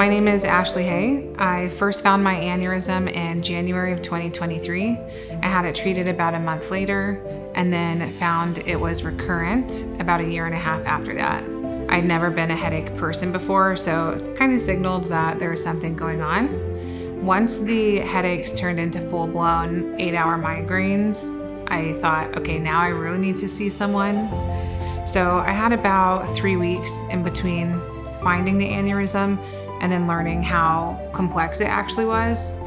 My name is Ashley Hay. I first found my aneurysm in January of 2023. I had it treated about a month later and then found it was recurrent about a year and a half after that. I'd never been a headache person before, so it's kind of signaled that there was something going on. Once the headaches turned into full-blown 8-hour migraines, I thought, okay, now I really need to see someone. So I had about 3 weeks in between finding the aneurysm and then learning how complex it actually was.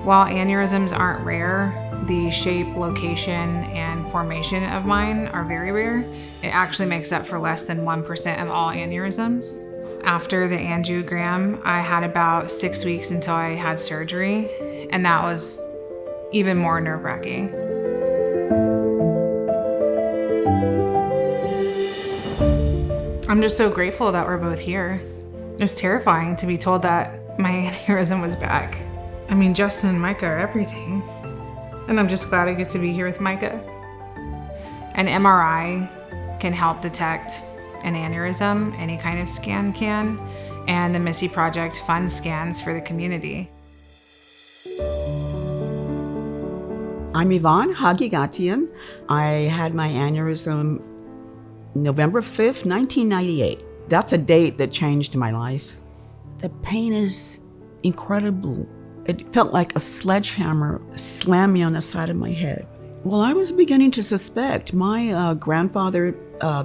While aneurysms aren't rare, the shape, location, and formation of mine are very rare. It actually makes up for less than 1% of all aneurysms. After the angiogram, I had about 6 weeks until I had surgery, and that was even more nerve-wracking. I'm just so grateful that we're both here. It was terrifying to be told that my aneurysm was back. I mean, Justin and Micah are everything. And I'm just glad I get to be here with Micah. An MRI can help detect an aneurysm, any kind of scan can, and the Missy Project funds scans for the community. I'm Yvonne Hagigatian. I had my aneurysm November 5th, 1998. That's a date that changed my life. The pain is incredible. It felt like a sledgehammer slammed me on the side of my head. Well, I was beginning to suspect. My grandfather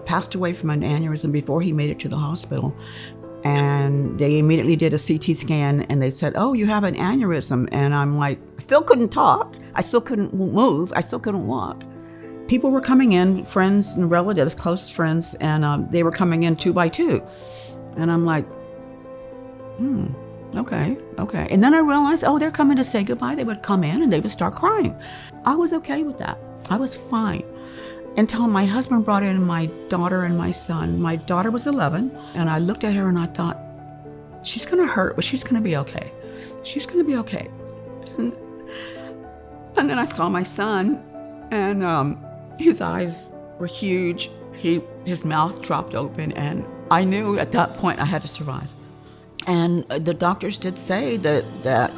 passed away from an aneurysm before he made it to the hospital. And they immediately did a CT scan and they said, oh, you have an aneurysm. And I'm like, I still couldn't talk. I still couldn't move. I still couldn't walk. People were coming in, friends and relatives, close friends, and they were coming in 2 by 2. And I'm like, okay. And then I realized, oh, they're coming to say goodbye. They would come in and they would start crying. I was okay with that. I was fine. Until my husband brought in my daughter and my son. My daughter was 11, and I looked at her and I thought, she's gonna hurt, but she's gonna be okay. She's gonna be okay. And then I saw my son, and his eyes were huge. His mouth dropped open, and I knew at that point I had to survive. And the doctors did say that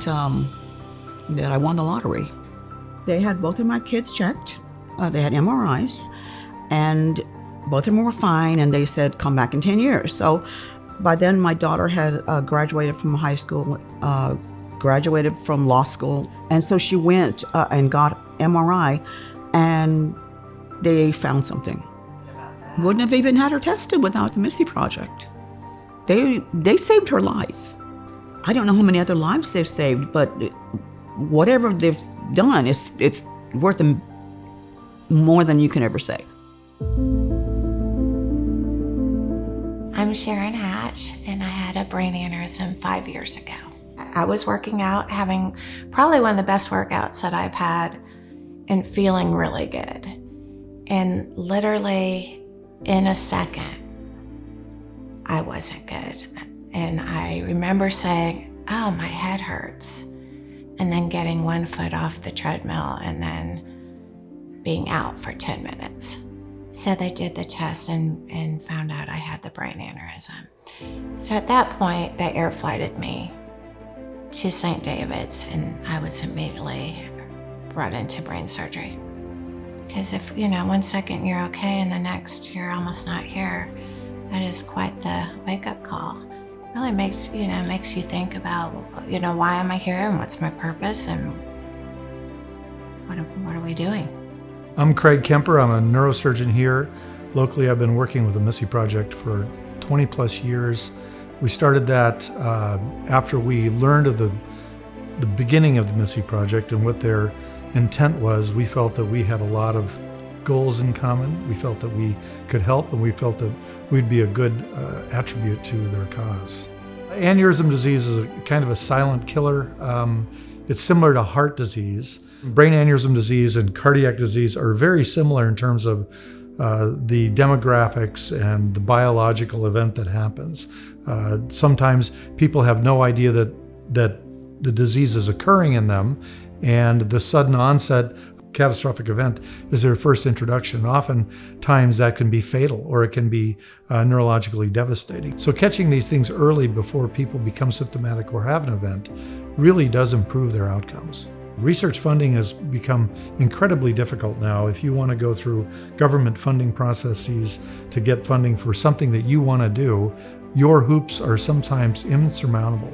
I won the lottery. They had both of my kids checked. They had MRIs, and both of them were fine. And they said, "Come back in 10 years." So by then, my daughter had graduated from high school, graduated from law school, and so she went and got MRI, and they found something. Wouldn't have even had her tested without the Missy Project. They saved her life. I don't know how many other lives they've saved, but whatever they've done, it's worth them more than you can ever say. I'm Sharon Hatch, and I had a brain aneurysm 5 years ago. I was working out, having probably one of the best workouts that I've had, and feeling really good. And literally in a second, I wasn't good. And I remember saying, oh, my head hurts. And then getting 1 foot off the treadmill and then being out for 10 minutes. So they did the test and found out I had the brain aneurysm. So at that point, they air flighted me to St. David's, and I was immediately brought into brain surgery. Because if, 1 second you're okay and the next you're almost not here, that is quite the wake-up call. It really makes you think about, why am I here and what's my purpose and what are we doing? I'm Craig Kemper. I'm a neurosurgeon here. Locally, I've been working with the Missy Project for 20 plus years. We started that after we learned of the beginning of the Missy Project and what their intent was. We felt that we had a lot of goals in common. We felt that we could help, and we felt that we'd be a good attribute to their cause. Aneurysm disease is a kind of a silent killer. It's similar to heart disease. Brain aneurysm disease and cardiac disease are very similar in terms of the demographics and the biological event that happens. Sometimes people have no idea that the disease is occurring in them, and the sudden onset catastrophic event is their first introduction. Oftentimes that can be fatal, or it can be neurologically devastating. So catching these things early before people become symptomatic or have an event really does improve their outcomes. Research funding has become incredibly difficult now. If you want to go through government funding processes to get funding for something that you want to do, your hoops are sometimes insurmountable.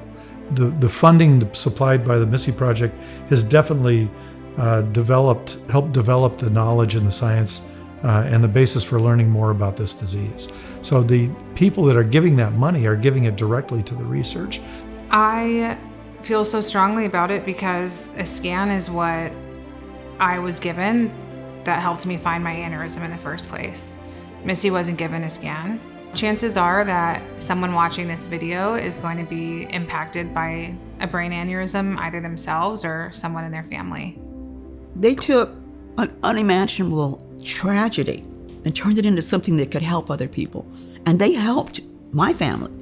The funding supplied by the Missy Project has definitely helped develop the knowledge and the science and the basis for learning more about this disease. So the people that are giving that money are giving it directly to the research. I feel so strongly about it because a scan is what I was given that helped me find my aneurysm in the first place. Missy wasn't given a scan. Chances are that someone watching this video is going to be impacted by a brain aneurysm, either themselves or someone in their family. They took an unimaginable tragedy and turned it into something that could help other people. And they helped my family.